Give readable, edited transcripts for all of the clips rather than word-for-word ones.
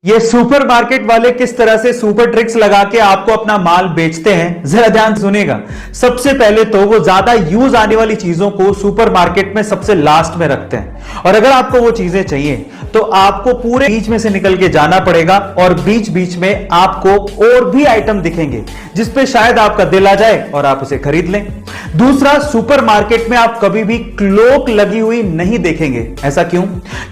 ये सुपरमार्केट वाले किस तरह से सुपर ट्रिक्स लगा के आपको अपना माल बेचते हैं, जरा ध्यान सुनेगा। सबसे पहले तो वो ज्यादा यूज आने वाली चीजों को सुपरमार्केट में सबसे लास्ट में रखते हैं, और अगर आपको वो चीजें चाहिए तो आपको पूरे बीच में से निकल के जाना पड़ेगा, और बीच बीच में आपको और भी आइटम दिखेंगे जिसपे शायद आपका दिल आ जाए और आप उसे खरीद लें। दूसरा, सुपरमार्केट में आप कभी भी क्लोक लगी हुई नहीं देखेंगे। ऐसा क्यों?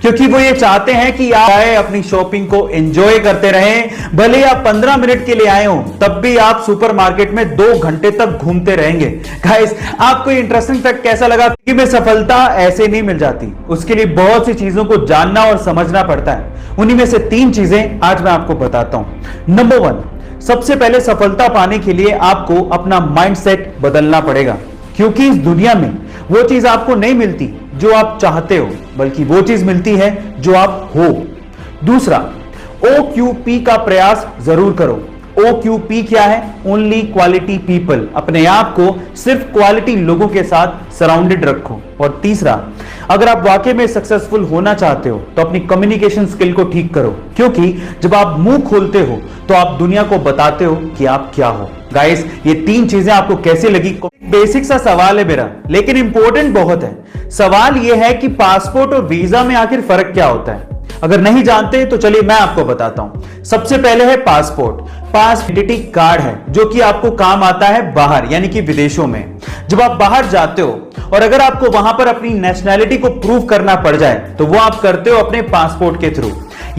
क्योंकि वो ये चाहते हैं कि आप अपनी शॉपिंग को एंजॉय करते रहें। भले ही आप 15 मिनट के लिए आए हो, तब भी आप सुपरमार्केट में 2 घंटे तक घूमते रहेंगे। गाइस, आपको इंटरेस्टिंग फैक्ट कैसा लगा कि में सफलता ऐसे नहीं मिल जाती, उसके लिए बहुत सी चीजों को जानना और समझना पड़ता है। उन्हीं में से 3 चीजें आज मैं आपको बताता हूं। नंबर 1, सबसे पहले सफलता पाने के लिए आपको अपना माइंडसेट बदलना पड़ेगा, क्योंकि इस दुनिया में वो चीज आपको नहीं मिलती जो आप चाहते हो, बल्कि वो चीज मिलती है जो आप हो। दूसरा, OQP का प्रयास जरूर करो। OQP क्या है? Only quality people. अपने आप को सिर्फ क्वालिटी लोगों के साथ सराउंडेड रखो। और तीसरा, अगर आप वाकई में सक्सेसफुल होना चाहते हो तो अपनी कम्युनिकेशन स्किल को ठीक करो, क्योंकि जब आप मुंह खोलते हो तो आप दुनिया को बताते हो कि आप क्या हो। गाइस, ये 3 चीजें आपको कैसे लगी? बेसिक सा सवाल है मेरा, लेकिन इंपॉर्टेंट बहुत है। सवाल यह है कि पासपोर्ट और वीजा में आखिर फर्क क्या होता है? अगर नहीं जानते तो चलिए मैं आपको बताता हूं। सबसे पहले है पासपोर्ट। आइडेंटिटी कार्ड है जो कि आपको काम आता है बाहर, यानी कि विदेशों में। जब आप बाहर जाते हो और अगर आपको वहां पर अपनी नेशनैलिटी को प्रूव करना पड़ जाए तो वो आप करते हो अपने पासपोर्ट के थ्रू,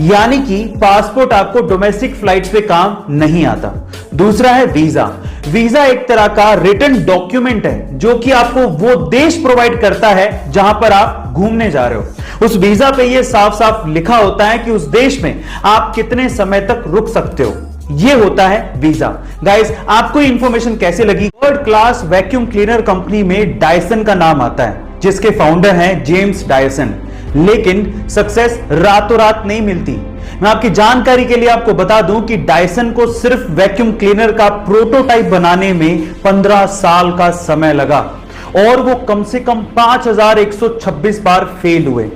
यानी कि पासपोर्ट आपको डोमेस्टिक फ्लाइट्स पे काम नहीं आता। दूसरा है वीजा। वीजा एक तरह का रिटन डॉक्यूमेंट है जो कि आपको वो देश प्रोवाइड करता है जहां पर आप घूमने जा रहे हो। उस वीजा पे ये साफ साफ लिखा होता है कि उस देश में आप कितने समय तक रुक सकते हो। ये होता है वीजा। गाइस, आपको इंफॉर्मेशन कैसे लगी? World class vacuum cleaner company में डायसन का नाम आता है, जिसके फाउंडर हैं जेम्स डायसन। लेकिन सक्सेस रातों रात नहीं मिलती। मैं आपकी जानकारी के लिए आपको बता दूं कि डायसन को सिर्फ वैक्यूम क्लीनर का प्रोटोटाइप बनाने में 15 साल का समय लगा, और वो कम से कम 5126 बार फेल हुए।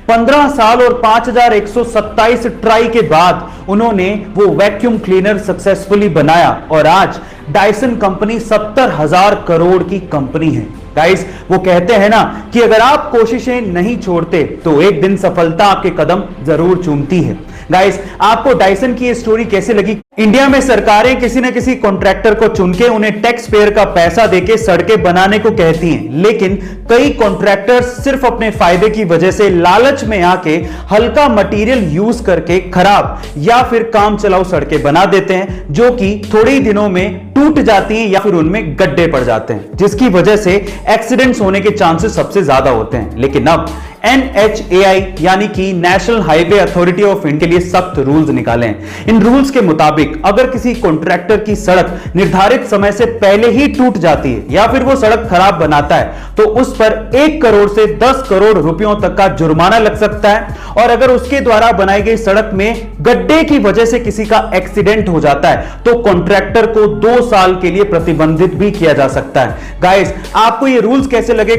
15 साल और 5127 ट्राई के बाद उन्होंने वो वैक्यूम क्लीनर सक्सेसफुली बनाया, और आज डायसन कंपनी 70,000 करोड़ की कंपनी है। गाइस, वो कहते हैं ना कि अगर आप कोशिशें नहीं छोड़ते तो एक दिन सफलता आपके कदम जरूर चूमती है। गाइस, आपको डायसन की ये स्टोरी कैसे लगी? इंडिया में सरकारें किसी न किसी कॉन्ट्रैक्टर को चुन के उन्हें टैक्स पेयर का पैसा देके सड़कें बनाने को कहती हैं, लेकिन कई कॉन्ट्रैक्टर्स सिर्फ अपने फायदे की वजह से लालच में आके हल्का मटेरियल यूज करके खराब या फिर काम चलाऊ सड़कें बना देते हैं, जो कि थोड़े ही दिनों में टूट जाती हैं या फिर उनमें गड्ढे पड़ जाते हैं, जिसकी वजह से एक्सीडेंट्स होने के चांसेस सबसे ज्यादा होते हैं। लेकिन अब NHAI यानी कि national highway authority of India के लिए सख्त रूल्स निकाले हैं। इन रूल्स के मुताबिक अगर किसी कॉन्ट्रैक्टर की सड़क निर्धारित समय से पहले ही टूट जाती है या फिर वो सड़क खराब बनाता है तो उस पर 1 करोड़ से 10 करोड़ रुपयों तक का जुर्माना लग सकता है, और अगर उसके द्वारा बनाई गई सड़क में गड्ढे की वजह से किसी का एक्सीडेंट हो जाता है तो कॉन्ट्रैक्टर को 2 साल के लिए प्रतिबंधित भी किया जा सकता है। गाइस, आपको ये रूल्स कैसे लगे?